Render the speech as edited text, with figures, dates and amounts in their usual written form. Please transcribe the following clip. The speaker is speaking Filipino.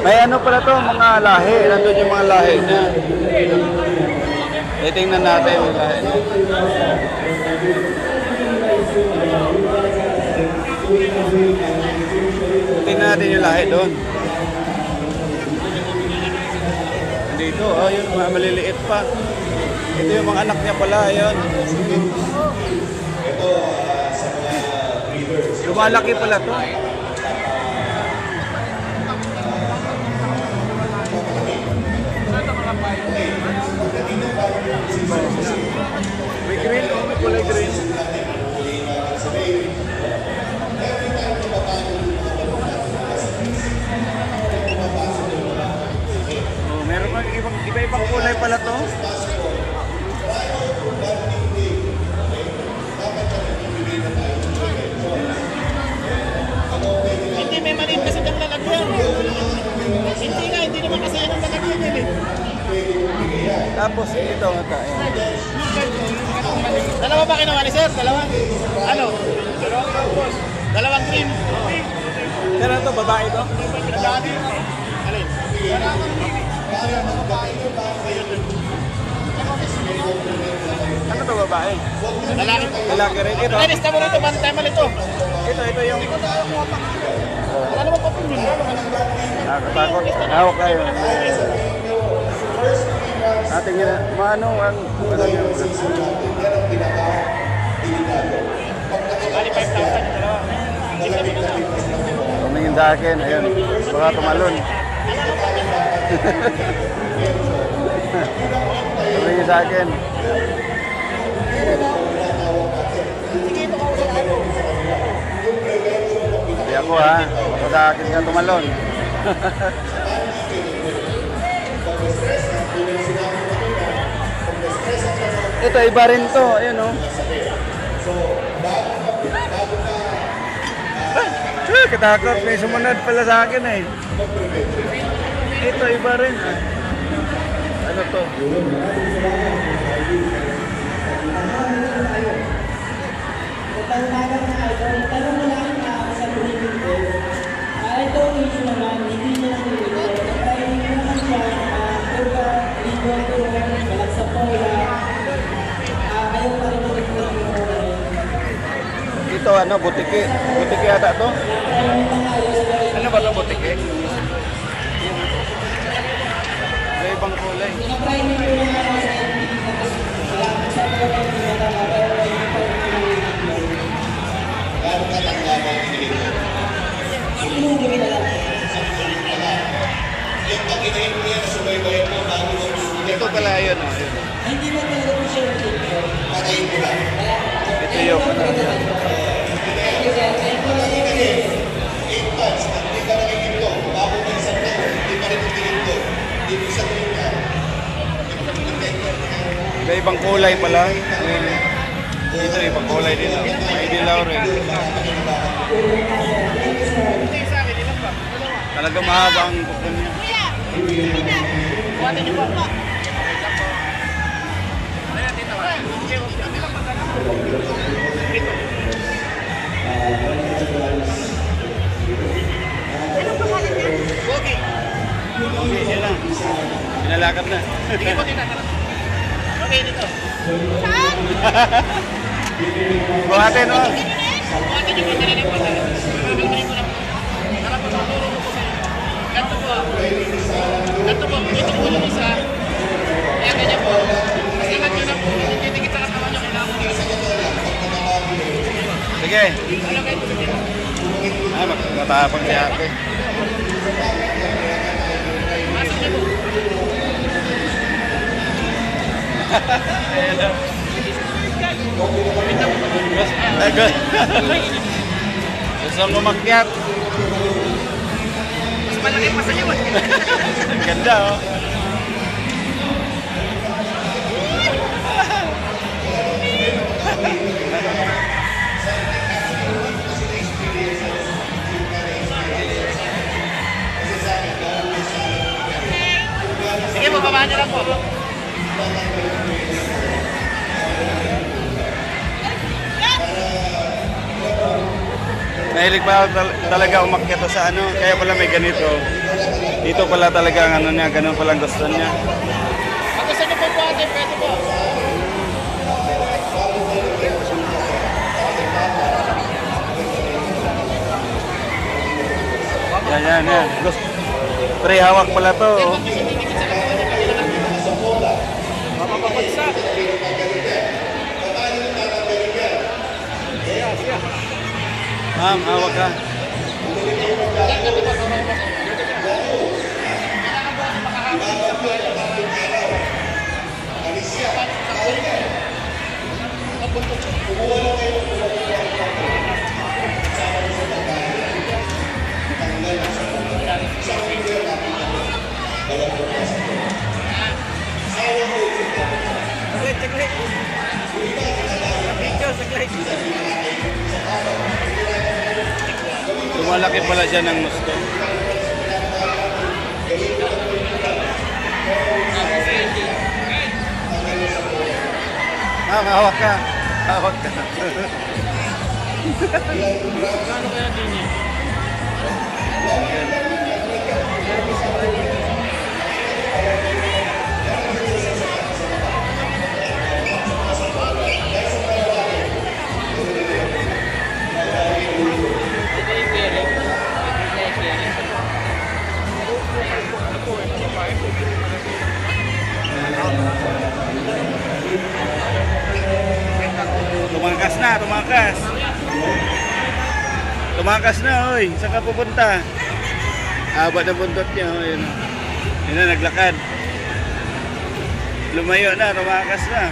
May ano pala to, mga lahi. Nandun yung mga lahi niya. Tingnan natin yung lahi niya. Tingnan natin yung lahi doon. Dito, oh, yun, mga maliliit pa. Ito yung mga anak niya pala, yun. Lumalaki pala to. May green, oh, may kulay green. Oh, meron pa iba-ibang kulay pala to. Hindi, may maliit kasi ng lalagyan. Hindi nga, hindi naman kasi yan ang lalagyan yun eh. Tapos ito nga tayo. Dalawa ba kinuha ni sir? Dalawa? Ano? Dalawang cream. Pero ito, babae to? Alin? Ano to, babae? Lalaki. Lalaki rin. Ito. Ay, lista mo rito, man tayo malito. Ito yung... Wala naman pa pin yun. Nakakatakot. Hawak kayo. Ating gina... Maano ang... Bali, 5,000 yung dalawa. Tumingin sa akin. Ayun. Baka tumalon. Tumingin sa akin. Hindi ako ha. Baka sa akin ka tumalon. Ito, iba rin to. Ayun o. Katakot. May sumunod pala sa akin eh. Ito, iba rin. Ano to? Tanong mo lang sa Pilipinas ko. Ito ang issue naman, hindi niya nangyayon. Kaya hindi naman siya, Turka, Ligo, Balag sa Pola. Ayaw pa rin ulit ko yung Ito ano, butiki. Butiki ata to? Ano ba to, butiki? May ibang kulay. Tinatry niyo yung mga sa Ito pala yun. Oh, yun. hindi mo talaga po siya Ito yung ano. May ibang kulay pala. Ito ibang kulay din. May dilaw rin. Talaga mahaba ang kuko niya. Buhatin niyo po. Gogi. Okay, siya lang. Pinalakad na. Sige po, tita. Okay, dito. Buhatin mo. Buhatin niyo po, dali po. Mamimili ko na po. Tara po, tuturo ko po sa inyo. Ganto po. Ganto po, ito po yung isa. Kaya ganyan po. Sikat nyo na po. Titikit sa katawan nyo. Kailangan po dito. Sige. Ano kayo po dito? Ah, matapang si ate. Masok niyo po. Agad. Gusto mo umakyat. Mas malaki pa sa inyo. Ang ganda oh. Sige po, babaan niyo lang po. Mahilig pa talaga umakyat sa ano, kaya pala may ganito. Dito pala talaga ang ano niya, ganun pala ang gusto niya. Pag gusto niyo po po ate, pwede po. Yan. Gusto. Pre, hawak pala to. Pero pag gusto niyo dikit sa katawan niyo, pwede lang. Mapapapagsak. Ma'am, hawak ka. Ganto po, kailangan po kasi makahawak sa buhay para mabuntot siya. Lumalaki pala siya ng gusto. Ma'am, hawak ka. Hawak ka. Gaano kaya din niya? Tumakas. Tumakas na, oy. Saan ka pupunta? Haba na buntot niya, oy. Yun na, naglakad. Lumayo na, tumakas na.